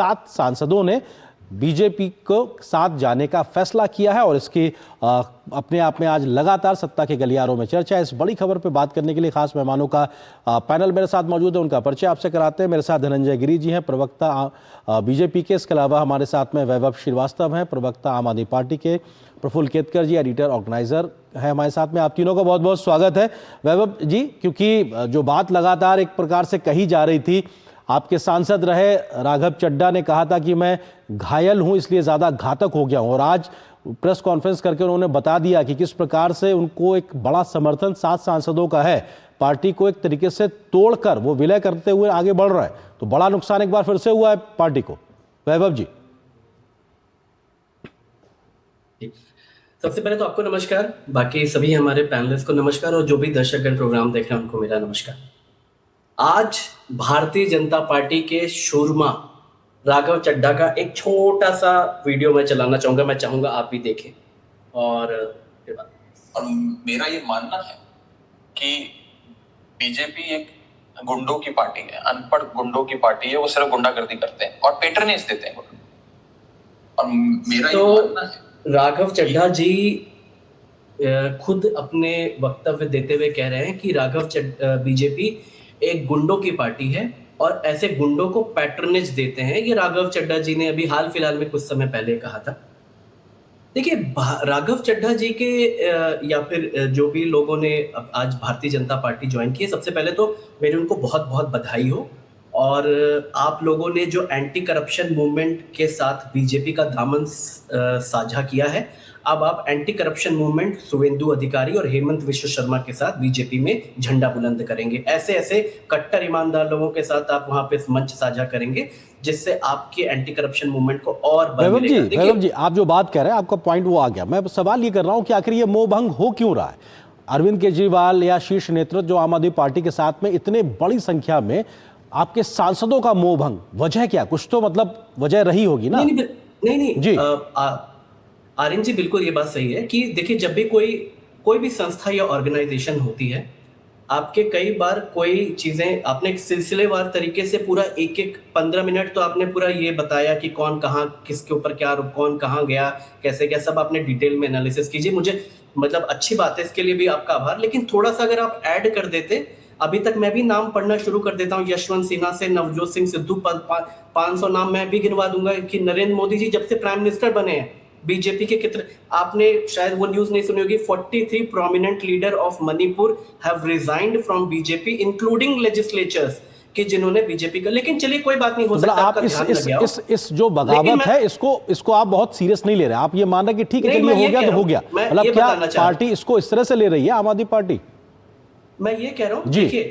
7 सांसदों ने बीजेपी को साथ जाने का फैसला किया है और इसकी अपने आप में आज लगातार सत्ता के गलियारों में चर्चा है। इस बड़ी खबर पर बात करने के लिए खास मेहमानों का पैनल मेरे साथ मौजूद है, उनका परिचय आपसे कराते हैं। मेरे साथ धनंजय गिरी जी हैं, प्रवक्ता बीजेपी के। इसके अलावा हमारे साथ में वैभव श्रीवास्तव हैं, प्रवक्ता आम आदमी पार्टी के। प्रफुल्ल केतकर जी एडिटर ऑर्गेनाइजर है हमारे साथ में। आप तीनों का बहुत बहुत स्वागत है। वैभव जी, क्योंकि जो बात लगातार एक प्रकार से कही जा रही थी, आपके सांसद रहे राघव चड्ढा ने कहा था कि मैं घायल हूं इसलिए ज्यादा घातक हो गया हूं, और आज प्रेस कॉन्फ्रेंस करके उन्होंने बता दिया कि किस प्रकार से उनको एक बड़ा समर्थन 7 सांसदों का है। पार्टी को एक तरीके से तोड़कर वो विलय करते हुए आगे बढ़ रहा है, तो बड़ा नुकसान एक बार फिर से हुआ है पार्टी को। वैभव जी। सबसे पहले तो आपको नमस्कार, बाकी सभी हमारे पैनलिस्ट को नमस्कार, और जो भी दर्शकगण प्रोग्राम देख रहे हैं उनको मेरा नमस्कार। आज भारतीय जनता पार्टी के शूरमा राघव चड्ढा का एक छोटा सा वीडियो मैं चलाना चाहूंगा, मैं चाहूंगा आप भी देखें। और मेरा ये मानना है कि बीजेपी एक गुंडों की पार्टी है, अनपढ़ गुंडों की पार्टी है। वो सिर्फ गुंडागर्दी करते हैं और पेट्रनेज देते हैं। और मेरा ये मानना है, राघव चड्ढा जी खुद अपने वक्तव्य देते हुए कह रहे हैं कि बीजेपी एक गुंडों की पार्टी है और ऐसे गुंडों को पैट्रनेज देते हैं। ये राघव चड्ढा जी ने अभी हाल फिलहाल में कुछ समय पहले कहा था। देखिए, राघव चड्ढा जी के या फिर जो भी लोगों ने आज भारतीय जनता पार्टी ज्वाइन की है, सबसे पहले तो मेरी उनको बहुत बहुत बधाई हो। और आप लोगों ने जो एंटी करप्शन मूवमेंट के साथ बीजेपी का दामन साझा किया है, अब आप एंटी करप्शन मूवमेंट शुवेंदु अधिकारी और हेमंत विश्व शर्मा के साथ बीजेपी में झंडा बुलंद करेंगे। ऐसे ऐसे कट्टर ईमानदार लोगों के साथ आप वहां पे मंच साझा करेंगे, जिससे आपके एंटी करप्शन मूवमेंट को और बल मिलेगा। वैभव जी, आप जो बात कह रहे हैं, आपका पॉइंट वो आ गया। मैं सवाल ये कर रहा हूं कि आखिर ये मोह भंग हो क्यों रहा है? अरविंद केजरीवाल या शीर्ष नेतृत्व जो आम आदमी पार्टी के साथ में इतने बड़ी संख्या में आपके सांसदों का मोह भंग, वजह क्या? कुछ तो मतलब वजह रही होगी ना? नहीं जी, आर्यन जी, बिल्कुल ये बात सही है कि देखिए, जब भी कोई भी संस्था या ऑर्गेनाइजेशन होती है, आपके कई बार कोई चीजें आपने एक सिलसिलेवार तरीके से पूरा एक 15 मिनट तो आपने पूरा ये बताया कि कौन कहाँ किसके ऊपर क्या आरोप, कौन कहाँ गया, कैसे क्या, सब आपने डिटेल में एनालिसिस कीजिए। मुझे मतलब अच्छी बात है, इसके लिए भी आपका आभार। लेकिन थोड़ा सा अगर आप ऐड कर देते, अभी तक मैं भी नाम पढ़ना शुरू कर देता हूँ। यशवंत सिन्हा से नवजोत सिंह सिद्धू, 500 नाम मैं भी गिनवा दूंगा कि नरेंद्र मोदी जी जब से प्राइम मिनिस्टर बने हैं, बीजेपी के कितने, आपने शायद वो न्यूज नहीं सुनी होगी, 43 prominent leader of Manipur have resigned from BJP including legislators, कि जिन्होंने बीजेपी का। लेकिन चलिए कोई बात नहीं, हो सकता है आप इस जो बगावत है इसको आप बहुत सीरियस नहीं ले रहे। आप ये मान रहे कि ठीक है, चलिए हो गया तो हो गया। मतलब क्या पार्टी इसको इस तरह से ले रही है, आम आदमी पार्टी? मैं ये कह रहा हूं, देखिए,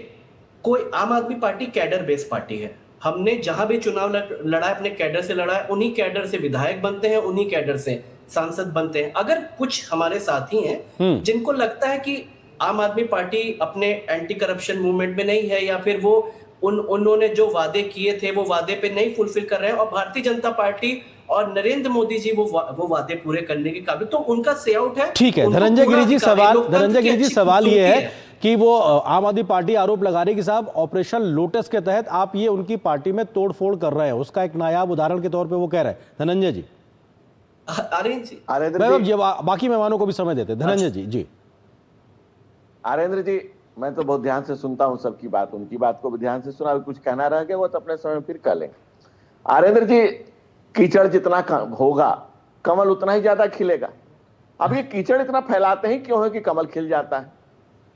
कोई आम आदमी पार्टी कैडर बेस्ड पार्टी है। हमने जहां भी चुनाव लड़ा है, अपने कैडर से लड़ा है, उन्हीं कैडर से विधायक बनते हैं, उन्हीं कैडर से सांसद बनते हैं। अगर कुछ हमारे साथी हैं जिनको लगता है कि आम आदमी पार्टी अपने एंटी करप्शन मूवमेंट में नहीं है, या फिर वो उन्होंने जो वादे किए थे वो वादे पे नहीं फुलफिल कर रहे हैं, और भारतीय जनता पार्टी और नरेंद्र मोदी जी वो वादे पूरे करने के काबिल, तो उनका से आउट है। ठीक है धनंजय गिरी जी, सवाल ये है कि वो आम आदमी पार्टी आरोप लगा रही कि साहब ऑपरेशन लोटस के तहत आप ये उनकी पार्टी में तोड़फोड़ कर रहे हैं, उसका एक नायाब उदाहरण के तौर पे वो कह रहे हैं। धनंजय जी, वैभव जी, बाकी मेहमानों को भी समय देते। धनंजय जी। आरेंद्र जी, मैं तो बहुत ध्यान से सुनता हूं सबकी बात, उनकी बात को भी ध्यान से सुना। कुछ कहना रह गया वो तो अपने समय फिर कह लें। आरेंद्र जी, कीचड़ जितना होगा कमल उतना ही ज्यादा खिलेगा। अब ये कीचड़ इतना फैलाते ही क्यों है कि कमल खिल जाता है?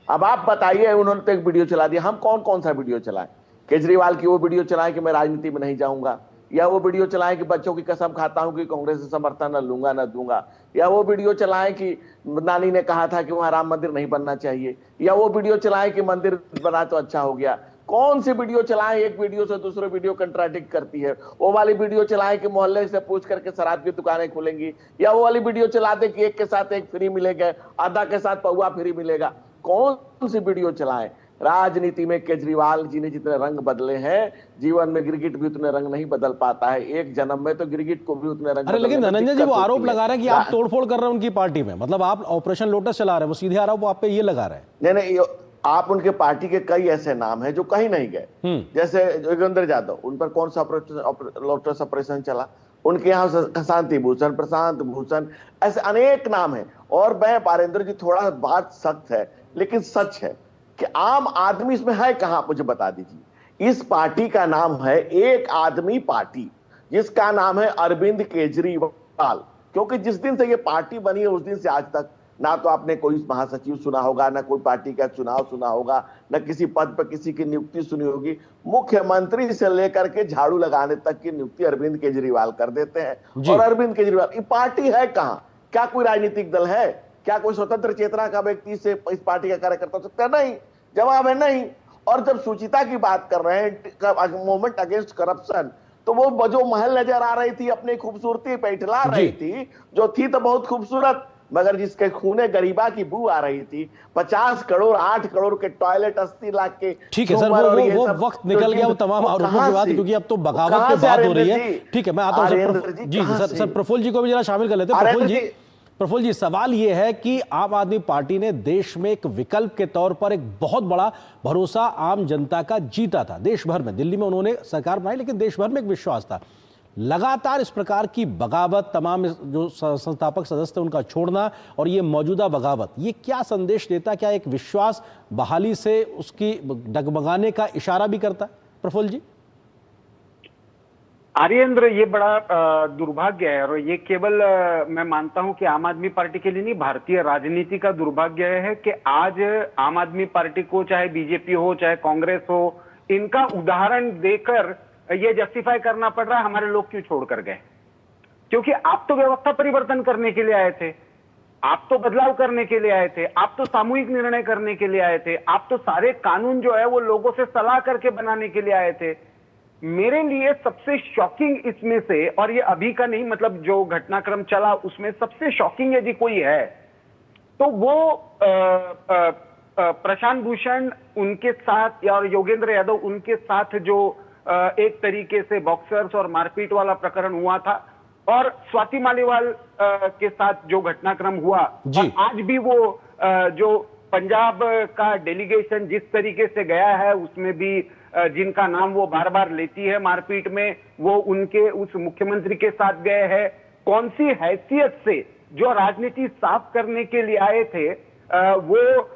अब आप बताइए, उन्होंने तो एक वीडियो चला दिया। हम कौन कौन सा वीडियो चलाएं? केजरीवाल की वो वीडियो चलाएं कि मैं राजनीति में नहीं जाऊंगा, या वो वीडियो चलाएं कि बच्चों की कसम खाता हूं कि कांग्रेस से समर्थन न लूंगा न दूंगा, या वो वीडियो चलाएं कि नानी ने कहा था कि वहां राम मंदिर नहीं बनना चाहिए, या वो वीडियो चलाएं कि मंदिर बना तो अच्छा हो गया। कौन सी वीडियो चलाएं? एक वीडियो से दूसरे वीडियो कंट्राडिक्ट करती है। वो वाली वीडियो चलाएं कि मोहल्ले से पूछ करके शराब की दुकानें खुलेंगी, या वो वाली वीडियो चला दे कि एक के साथ एक फ्री मिलेगा, आधा के साथ पौवा फ्री मिलेगा। कौन सी वीडियो चलाएं? राजनीति में केजरीवाल जी ने जितने रंग बदले हैं, जीवन में गिरगिट भी उतने रंग नहीं बदल पाता है। एक जन्म में तो गिरगिट को भी उतने रंग। अरे लेकिन धनंजय जी, वो आरोप लगा रहे हैं कि आप तोड़फोड़ कर रहे हैं उनकी पार्टी में, मतलब आप ऑपरेशन लोटस चला रहे हैं, वो सीधे आरोप आप पे ये लगा रहे हैं। नहीं, आप उनके पार्टी के कई ऐसे नाम हैं जो कहीं नहीं गए, जैसे योगेंद्र यादव, उन पर कौन सा लोटस ऑपरेशन चला, उनके यहाँ शांति भूषण, प्रशांत भूषण, ऐसे अनेक नाम हैं। और मैं पारेंद्र जी, थोड़ा बात सख्त है लेकिन सच है कि आम आदमी इसमें है कहां, आप मुझे बता दीजिए। इस पार्टी का नाम है एक आदमी पार्टी, जिसका नाम है अरविंद केजरीवाल। क्योंकि जिस दिन से ये पार्टी बनी है उस दिन से आज तक ना तो आपने कोई महासचिव सुना होगा, ना कोई पार्टी का चुनाव सुना होगा, ना किसी पद पर किसी की नियुक्ति सुनी होगी। मुख्यमंत्री से लेकर के झाड़ू लगाने तक की नियुक्ति अरविंद केजरीवाल कर देते हैं। और अरविंद केजरीवाल, ये पार्टी है कहां? क्या कोई राजनीतिक दल है? क्या कोई स्वतंत्र चेतना का व्यक्ति से इस पार्टी का कार्यकर्ता हो सकता है? नहीं, जवाब है नहीं। और जब सुचिता की बात कर रहे हैं, मूवमेंट अगेंस्ट करप्शन, तो वो जो महल नजर आ रही थी अपनी खूबसूरती पे इठला रही थी, जो थी तो बहुत खूबसूरत, मगर जिसके खूने गरीबा की बू आ रही थी। 50 करोड़ 8 करोड़ के टॉयलेट, 80 लाख के। ठीक है सर, वो वक्त निकल गया वो तमाम आरोपों के बाद, क्योंकि अब तो बगावत पे बात हो रही है। ठीक है, मैं आता हूं जी सर प्रफुल्ल जी को भी जरा शामिल कर लेते हैं। प्रफुल्ल जी, सवाल ये है कि आम आदमी पार्टी ने देश में एक विकल्प के तौर पर एक बहुत बड़ा भरोसा आम जनता का जीता था देश भर में। दिल्ली में उन्होंने सरकार बनाई, लेकिन देश भर में एक विश्वास था। लगातार इस प्रकार की बगावत, तमाम जो संस्थापक सदस्य उनका छोड़ना और ये मौजूदा बगावत, ये क्या संदेश देता? क्या एक विश्वास बहाली से उसकी डगमगाने का इशारा भी करता है? प्रफुल्ल जी। आर्येंद्र, ये बड़ा दुर्भाग्य है, और ये केवल मैं मानता हूं कि आम आदमी पार्टी के लिए नहीं, भारतीय राजनीति का दुर्भाग्य है कि आज आम आदमी पार्टी को, चाहे बीजेपी हो चाहे कांग्रेस हो, इनका उदाहरण देकर ये जस्टिफाई करना पड़ रहा है हमारे लोग क्यों छोड़कर गए। क्योंकि आप तो व्यवस्था परिवर्तन करने के लिए आए थे, आप तो बदलाव करने के लिए आए थे, आप तो सामूहिक निर्णय करने के लिए आए थे, आप तो सारे कानून जो है वो लोगों से सलाह करके बनाने के लिए आए थे। मेरे लिए सबसे शॉकिंग इसमें से, और ये अभी का नहीं, मतलब जो घटनाक्रम चला उसमें सबसे शॉकिंग यदि कोई है तो वो प्रशांत भूषण उनके साथ और योगेंद्र यादव उनके साथ जो एक तरीके से बॉक्सर्स और मारपीट वाला प्रकरण हुआ था, और स्वाति मालीवाल के साथ जो घटनाक्रम हुआ, और आज भी वो जो पंजाब का डेलीगेशन जिस तरीके से गया है, उसमें भी जिनका नाम वो बार बार लेती है मारपीट में, वो उनके उस मुख्यमंत्री के साथ गए हैं। कौन सी हैसियत से जो राजनीति साफ करने के लिए आए थे, वो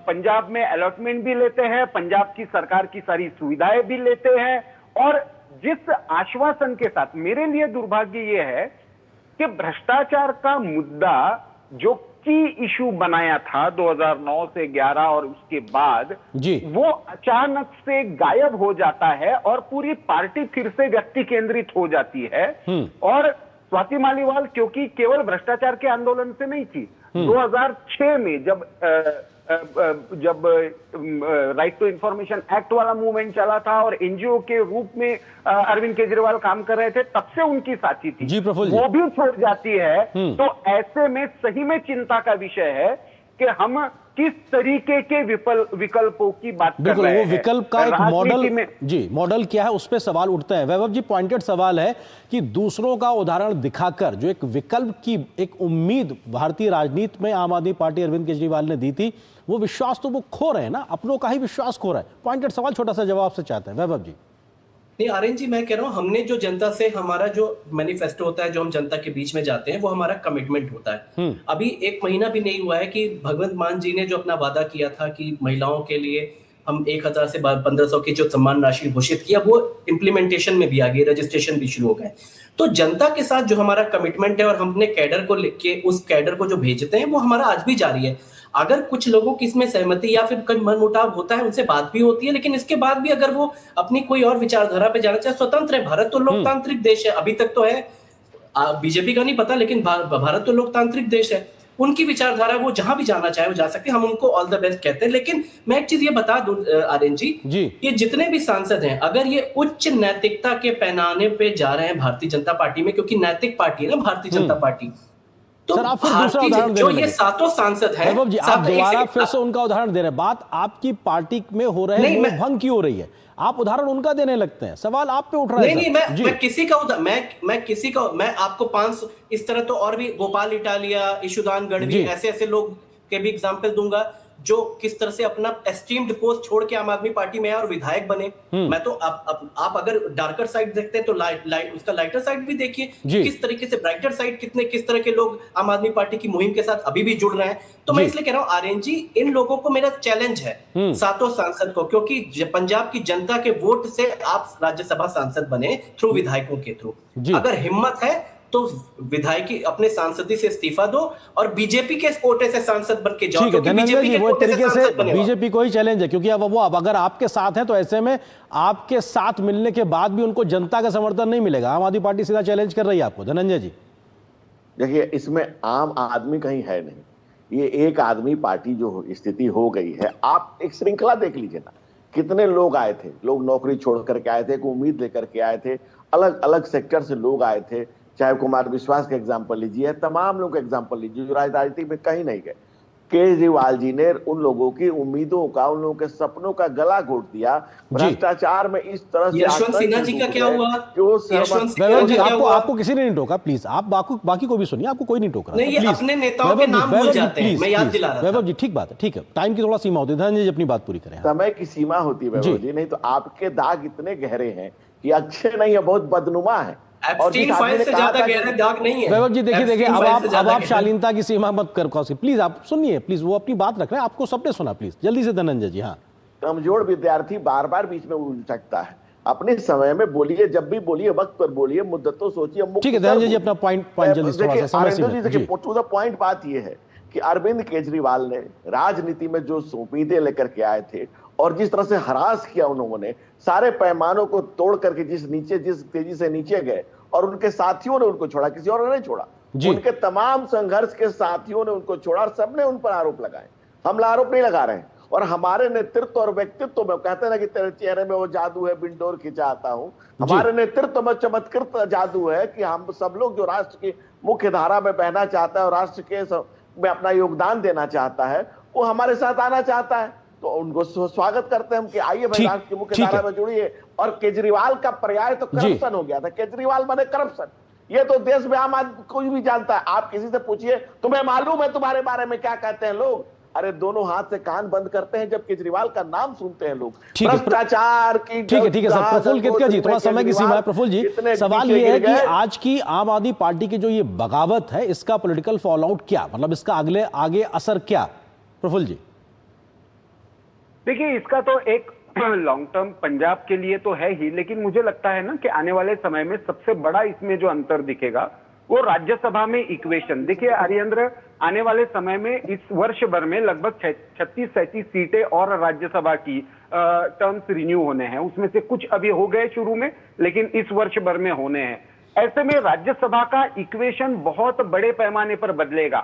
पंजाब में अलॉटमेंट भी लेते हैं, पंजाब की सरकार की सारी सुविधाएं भी लेते हैं, और जिस आश्वासन के साथ, मेरे लिए दुर्भाग्य ये है कि भ्रष्टाचार का मुद्दा जो की इशू बनाया था 2009 से 11 और उसके बाद जी, वो अचानक से गायब हो जाता है और पूरी पार्टी फिर से व्यक्ति केंद्रित हो जाती है। और स्वाति मालीवाल क्योंकि केवल भ्रष्टाचार के आंदोलन से नहीं थी, 2006 में जब राइट टू इंफॉर्मेशन एक्ट वाला मूवमेंट चला था और एनजीओ के रूप में अरविंद केजरीवाल काम कर रहे थे, तब से उनकी साथी थी जी, वो भी छोड़ जाती है। तो ऐसे में सही में चिंता का विषय है कि हम किस तरीके के विकल्पों की बात कर रहे हैं। वो विकल्प का एक मॉडल जी, मॉडल क्या है उस पर सवाल उठते हैं। वैभव जी, पॉइंटेड सवाल है कि दूसरों का उदाहरण दिखाकर जो एक विकल्प की एक उम्मीद भारतीय राजनीति में आम आदमी पार्टी अरविंद केजरीवाल ने दी थी, वो विश्वास तो वो खो रहे हैं ना, अपनों का ही विश्वास खो रहा है। पॉइंटेड सवाल, छोटा सा जवाब से चाहते हैं वैभव जी। नहीं आर्यन जी, मैं कह रहा हूं हमने जो जनता से, हमारा जो मैनिफेस्टो होता है, जो हम जनता के बीच में जाते हैं, वो हमारा कमिटमेंट होता है। अभी 1 महीना भी नहीं हुआ है कि भगवंत मान जी ने जो अपना वादा किया था कि महिलाओं के लिए हम 1000 से 1500 की जो सम्मान राशि घोषित किया, वो इम्प्लीमेंटेशन में भी आ गई, रजिस्ट्रेशन भी शुरू हो गए। तो जनता के साथ जो हमारा कमिटमेंट है और हमने कैडर को लेके उस कैडर को जो भेजते हैं, वो हमारा आज भी जारी है। अगर कुछ लोगों की इसमें सहमति या फिर कोई मनमुटाव होता है, उनसे बात भी होती है, लेकिन इसके बाद भी अगर वो अपनी कोई और विचारधारा पे जाना चाहे, स्वतंत्र है। भारत तो लोकतांत्रिक देश है, अभी तक तो है, बीजेपी का नहीं पता, लेकिन भारत तो लोकतांत्रिक देश है। उनकी विचारधारा वो जहां भी जाना चाहे वो जा सकते हैं, हम उनको ऑल द बेस्ट कहते हैं। लेकिन मैं एक चीज ये बता दूं आर्यन जी, ये जितने भी सांसद हैं, अगर ये उच्च नैतिकता के पैमाने पे जा रहे हैं भारतीय जनता पार्टी में, क्योंकि नैतिक पार्टी है ना भारतीय जनता पार्टी, तो सर, आप फिर दूसरा उदाहरण जो ये 7 सांसद हैं, वैभव जी, आप दोबारा फिर से उनका उदाहरण दे रहे हैं। बात आपकी पार्टी में हो रहे हैं भंग की हो रही है, आप उदाहरण उनका देने लगते हैं, सवाल आप पे उठ रहा है। नहीं, मैं किसी का मैं आपको 5 इस तरह तो और भी, गोपाल इटालिया, ईशुदान गढ़वी, ऐसे लोग के भी एग्जाम्पल दूंगा जो किस तरह से अपना एस्टीम्ड पोस्ट छोड़ के आम आदमी पार्टी में आए और विधायक बने। मैं तो आप अगर डार्कर साइड देखते हैं तो उसका लाइटर साइड भी देखिए, किस तरीके से ब्राइटर साइड किस तरह के लोग आम आदमी पार्टी की मुहिम के साथ अभी भी जुड़ रहे हैं। तो मैं इसलिए कह रहा हूं आर्यन जी, इन लोगों को मेरा चैलेंज है, सातों सांसद को, क्योंकि पंजाब की जनता के वोट से आप राज्यसभा सांसद बने थ्रू विधायकों के थ्रू। अगर हिम्मत है तो विधायकी अपने सांसदी से इस्तीफा दो और बीजेपी के कोटे से सांसद बन के जाओ। ठीक है धनंजय जी, वो तरीके से बीजेपी को ही चैलेंज है, क्योंकि अब अगर आपके साथ हैं तो ऐसे में आपके साथ मिलने के बाद भी उनको जनता का समर्थन नहीं मिलेगा। आम आदमी पार्टी सीधा चैलेंज कर रही है आपको। धनंजय जी देखिए, इसमें आम आदमी कहीं है नहीं, ये एक आदमी पार्टी जो स्थिति हो गई है। आप एक श्रृंखला देख लीजिए ना, कितने लोग आए थे, लोग नौकरी छोड़ करके आए थे, एक उम्मीद लेकर के आए थे, अलग अलग सेक्टर से लोग आए थे। चाहे कुमार विश्वास का एग्जाम्पल लीजिए, तमाम लोग का एग्जाम्पल लीजिए जो राजनीति में कहीं नहीं गए। केजरीवाल जी ने उन लोगों की उम्मीदों का, उन लोगों के सपनों का गला घोट दिया। भ्रष्टाचार में इस तरह से यशवंत सिन्हा जी का क्या हुआ? आपको किसी ने नहीं टोका, प्लीज आप बाकी को भी सुनिए, आपको कोई नहीं टोक रहा। नहीं, अपने नेताओं के नाम भूल जाते हैं, मैं याद दिला रहा था। वैभव जी ठीक बात है, ठीक है, टाइम की थोड़ा सीमा होती है। धनंजय जी अपनी बात पूरी करें। समय की सीमा होती है वैभव जी, नहीं तो आपके दाग इतने गहरे हैं कि अच्छे नहीं है, बहुत बदनुमा है। एप्स्टीन फाइल से ज्यादा गहरा दाग नहीं है। वैभव जी देखिए अब आप शालीनता की सीमा मत कर, प्लीज आप सुनिए, प्लीज वो अपनी बात रख रहे हैं, आपको सबने सुना, प्लीज जल्दी से धनंजय जी। हाँ, कमजोर विद्यार्थी बार बार बीच में उलझकता है। अपने समय में बोलिए, जब भी बोलिए वक्त पर बोलिए, मुद्दतों सोचिए। ठीक है धनंजय जी, अपना पॉइंट जल्दी थोड़ा सा समय से टू द पॉइंट। बात यह है कि अरविंद केजरीवाल ने राजनीति में जो उम्मीदें लेकर के आए थे और जिस तरह से हरास किया उन्होंने, सारे पैमानों को तोड़ करके जिस तेजी से नीचे गए और उनके साथियों ने उनको छोड़ा, किसी और ने नहीं छोड़ा। उनके तमाम संघर्ष के साथियों ने उनको छोड़ा और सबने उन पर आरोप लगाए। हम आरोप नहीं लगा रहे हैं। और हमारे नेतृत्व और व्यक्तित्व में, कहते हैं ना कि तेरे चेहरे में वो जादू है, बिंडोर खिंचा आता हूं, हमारे नेतृत्व में चमत्कृत जादू है कि हम सब लोग जो राष्ट्र की मुख्य धारा में बहना चाहता है और राष्ट्र के में अपना योगदान देना चाहता है, वो हमारे साथ आना चाहता है। तो उनको स्वागत करते हैं हम कि आइए भाई, राष्ट्र की मुख्य धारा में जुड़िए। और केजरीवाल का पर्याय तो करप्शन हो गया था। केजरीवाल माने करप्शन, ये तो देश में आम आदमी कोई भी जानता है। आप किसी से पूछिए, तुम्हें मालूम है तुम्हारे बारे में क्या कहते हैं लोग? अरे दोनों हाथ से कान बंद करते हैं जब केजरीवाल का नाम सुनते हैं लोग। भ्रष्टाचार की ठीक है सर, प्रफुल्ल केतकर जी थोड़ा समय की सीमा है। प्रफुल्ल जी, सवाल ये है कि आज की आम आदमी पार्टी की जो ये बगावत है, इसका पॉलिटिकल फॉल आउट क्या, मतलब इसका आगे असर क्या? प्रफुल्ल जी देखिए, इसका तो एक लॉन्ग टर्म पंजाब के लिए तो है ही, लेकिन मुझे लगता है ना कि आने वाले समय में सबसे बड़ा इसमें जो अंतर दिखेगा वो राज्यसभा में इक्वेशन। देखिए आर्येंद्र, आने वाले समय में इस वर्ष भर में लगभग 36-37 सीटें और राज्यसभा की टर्म्स रिन्यू होने हैं। उसमें से कुछ अभी हो गए शुरू में, लेकिन इस वर्ष भर में होने हैं। ऐसे में राज्यसभा का इक्वेशन बहुत बड़े पैमाने पर बदलेगा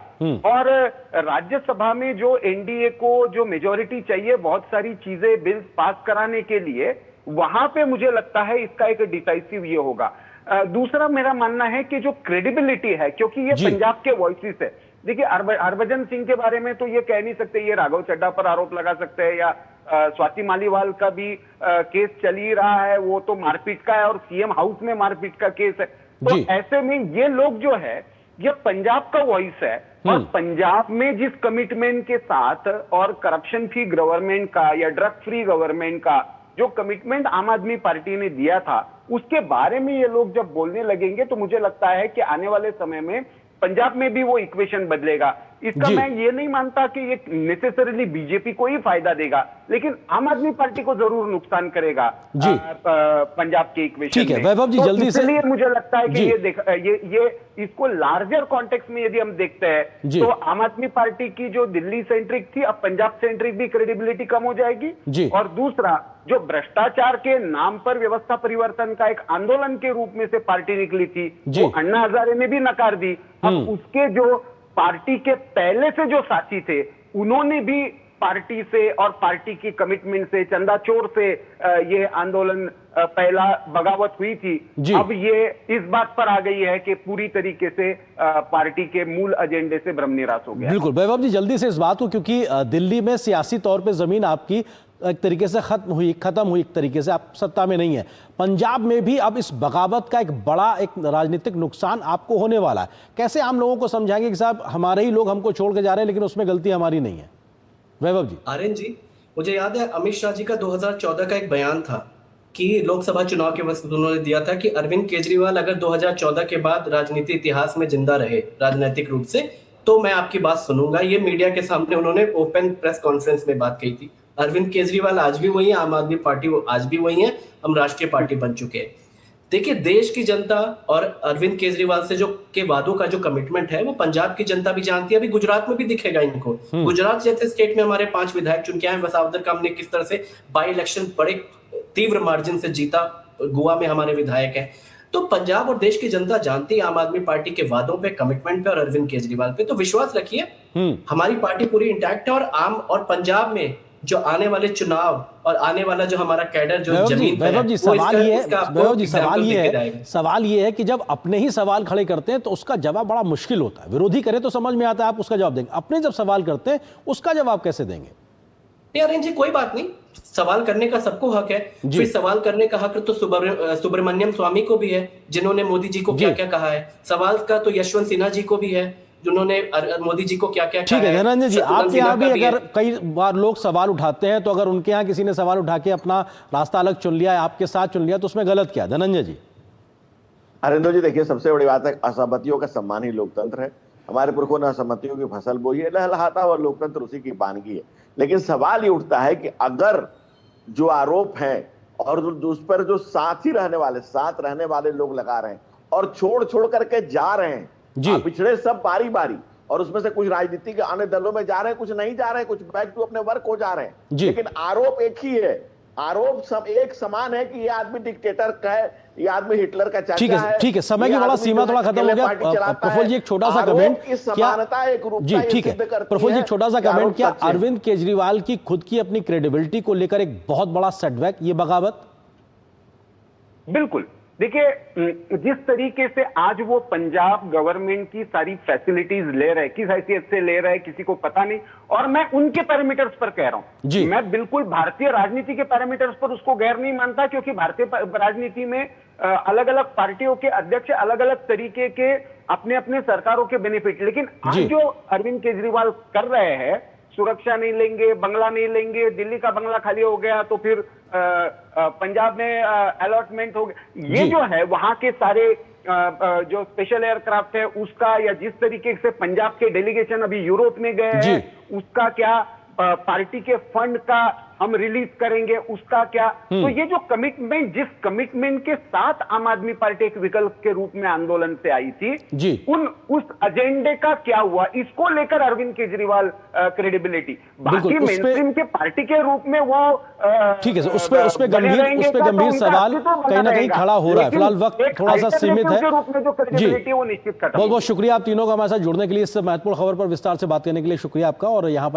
और राज्यसभा में जो एनडीए को जो मेजॉरिटी चाहिए बहुत सारी चीजें बिल्स पास कराने के लिए, वहां पे मुझे लगता है इसका एक डिसाइसिव ये होगा। दूसरा मेरा मानना है कि जो क्रेडिबिलिटी है, क्योंकि ये पंजाब के वॉइसेस है। देखिए हरभजन सिंह के बारे में तो ये कह नहीं सकते, ये राघव चड्ढा पर आरोप लगा सकते हैं, या स्वाति मालीवाल का भी केस चल ही रहा है, वो तो मारपीट का है और सीएम हाउस में मारपीट का केस है। तो ऐसे में ये लोग जो है, ये पंजाब का वॉइस है और पंजाब में जिस कमिटमेंट के साथ और करप्शन फ्री गवर्नमेंट का या ड्रग फ्री गवर्नमेंट का जो कमिटमेंट आम आदमी पार्टी ने दिया था, उसके बारे में ये लोग जब बोलने लगेंगे तो मुझे लगता है कि आने वाले समय में पंजाब में भी वो इक्वेशन बदलेगा। इसका मैं ये नहीं मानता कि ये नेसेसरीली बीजेपी को ही फायदा देगा, लेकिन आम आदमी पार्टी को जरूर नुकसान करेगा पंजाब के इक्वेशन। ठीक है वैभव जी, जल्दी से। इसलिए मुझे लगता है कि ये इसको लार्जर कॉन्टेक्स्ट में यदि हम देखते हैं तो आम आदमी पार्टी की जो दिल्ली सेंट्रिक थी, अब पंजाब सेंट्रिक भी क्रेडिबिलिटी कम हो जाएगी। और दूसरा, जो भ्रष्टाचार के नाम पर व्यवस्था परिवर्तन का एक आंदोलन के रूप में से पार्टी निकली थी, वो अन्ना हजारे ने भी नकार दी। अब उसके जो पार्टी के पहले से जो साथी थे, उन्होंने भी पार्टी से और पार्टी की कमिटमेंट से, चंदा चोर से ये आंदोलन पहला बगावत हुई थी। अब ये इस बात पर आ गई है कि पूरी तरीके से पार्टी के मूल एजेंडे से भ्रमनिरास हो गया। बिल्कुल वैभव जी, जल्दी से इस बात को, क्योंकि दिल्ली में सियासी तौर पे जमीन आपकी एक तरीके से खत्म हुई एक तरीके से, आप सत्ता में नहीं है। पंजाब में भी अब इस बगावत का एक बड़ा एक राजनीतिक नुकसान आपको होने वाला है। कैसे आम लोगों को समझाएंगे कि साहब हमारे ही लोग हमको छोड़ के जा रहे हैं, लेकिन उसमें गलती हमारी नहीं है? वैभव जी। आर्यन जी, मुझे याद है अमित शाह जी का 2014 का एक बयान था कि लोकसभा चुनाव के वक्त उन्होंने दिया था कि अरविंद केजरीवाल अगर 2014 के बाद राजनीति इतिहास में जिंदा रहे राजनीतिक रूप से, तो मैं आपकी बात सुनूंगा। ये मीडिया के सामने उन्होंने ओपन प्रेस कॉन्फ्रेंस में बात कही थी। अरविंद केजरीवाल आज भी वही है, आम आदमी पार्टी वो आज भी वही है, हम राष्ट्रीय पार्टी बन चुके हैं। देखिए, देश की जनता और अरविंद केजरीवाल से जो के वादों का जो कमिटमेंट है वो पंजाब की जनता भी जानती है। अभी गुजरात में भी दिखेगा इनको। गुजरात जैसे स्टेट में हमारे 5 विधायक चुन के आए, वसावदर का हमने किस तरह से बाई इलेक्शन बड़े तीव्र मार्जिन से जीता, गोवा में हमारे विधायक हैं। तो पंजाब और देश की जनता जानती है आम आदमी पार्टी के वादों पे, कमिटमेंट पे और अरविंद केजरीवाल पे। तो विश्वास रखिए, हमारी पार्टी पूरी इंटैक्ट है। और पंजाब में जो आने वाले चुनाव और आने वाला जो हमारा कैडर जो जमीन पे है, वैभव जी, सवाल ये है कि जब अपने ही सवाल खड़े करते हैं तो उसका जवाब बड़ा मुश्किल होता है। विरोधी करे तो समझ में आता है, आप उसका जवाब देंगे, अपने जब सवाल करते हैं उसका जवाब कैसे देंगे? अरविंद जी, कोई बात नहीं, सवाल करने का सबको हक है। फिर सवाल करने का हक तो सुब्रमण्यम स्वामी को भी है, जिन्होंने मोदी जी को क्या क्या कहा है। सवाल का तो यशवंत सिन्हा जी को भी है, जिन्होंने मोदी जी को क्या क्या कहा है। ठीक है धनंजय जी, आपके यहाँ भी अगर कई बार लोग सवाल उठाते हैं, तो अगर उनके यहाँ किसी ने सवाल उठा के अपना रास्ता अलग चुन लिया है, आपके साथ चुन लिया, तो उसमें गलत क्या? धनंजय जी। हरेंद्र जी, देखिए, सबसे बड़ी बात है, असहमतियों का सम्मान ही लोकतंत्र है। हमारे पुरखों ने असहमतियों की फसल बोई है, लहलहाता हुआ लोकतंत्र उसी की बानगी है। लेकिन सवाल ये उठता है कि अगर जो आरोप है और उस पर जो साथ रहने वाले लोग लगा रहे हैं और छोड़ करके जा रहे हैं, पिछड़े सब बारी बारी, और उसमें से कुछ राजनीतिक अन्य दलों में जा रहे हैं, कुछ नहीं जा रहे हैं, कुछ बैक टू अपने वर्क हो जा रहे हैं, लेकिन आरोप एक ही है, आरोप सब एक समान है कि ये आदमी डिक्टेटर का है, ये आदमी हिटलर का चाचा है। ठीक है, समय की बड़ा सीमा थोड़ा खत्म हो गया। प्रफुल्ल जी, एक छोटा सा कमेंट, जी ठीक है, प्रफुल्ल जी, छोटा सा कमेंट, क्या अरविंद केजरीवाल की खुद की अपनी क्रेडिबिलिटी को लेकर एक बहुत बड़ा सेटबैक ये बगावत? बिल्कुल। देखिए, जिस तरीके से आज वो पंजाब गवर्नमेंट की सारी फैसिलिटीज ले रहे हैं, किस हैसियत से ले रहे हैं किसी को पता नहीं, और मैं उनके पैरामीटर्स पर कह रहा हूं। मैं बिल्कुल भारतीय राजनीति के पैरामीटर्स पर उसको गैर नहीं मानता, क्योंकि भारतीय राजनीति में अलग अलग पार्टियों के अध्यक्ष अलग अलग तरीके के अपने अपने सरकारों के बेनिफिट, लेकिन आज जो अरविंद केजरीवाल कर रहे हैं, सुरक्षा नहीं लेंगे, बंगला नहीं लेंगे, दिल्ली का बंगला खाली हो गया तो फिर पंजाब में अलॉटमेंट हो गया, ये जो है वहां के सारे जो स्पेशल एयरक्राफ्ट है उसका, या जिस तरीके से पंजाब के डेलीगेशन अभी यूरोप में गए हैं उसका क्या, पार्टी के फंड का हम रिलीज करेंगे उसका क्या। तो ये जो कमिटमेंट, जिस कमिटमेंट के साथ आम आदमी पार्टी एक विकल्प के रूप में आंदोलन से आई थी, उस एजेंडे का क्या हुआ, इसको लेकर अरविंद केजरीवाल क्रेडिबिलिटी, बाकी मेनस्ट्रीम के पार्टी के रूप में वो ठीक है, उस पे गंभीर सवाल कहीं ना कहीं खड़ा हो रहा है। फिलहाल वक्त थोड़ा सा सीमित है जी, बहुत बहुत शुक्रिया आप तीनों का हमारे साथ जुड़ने के लिए। इस महत्वपूर्ण खबर पर विस्तार से बात करने के लिए शुक्रिया आपका। और यहाँ पर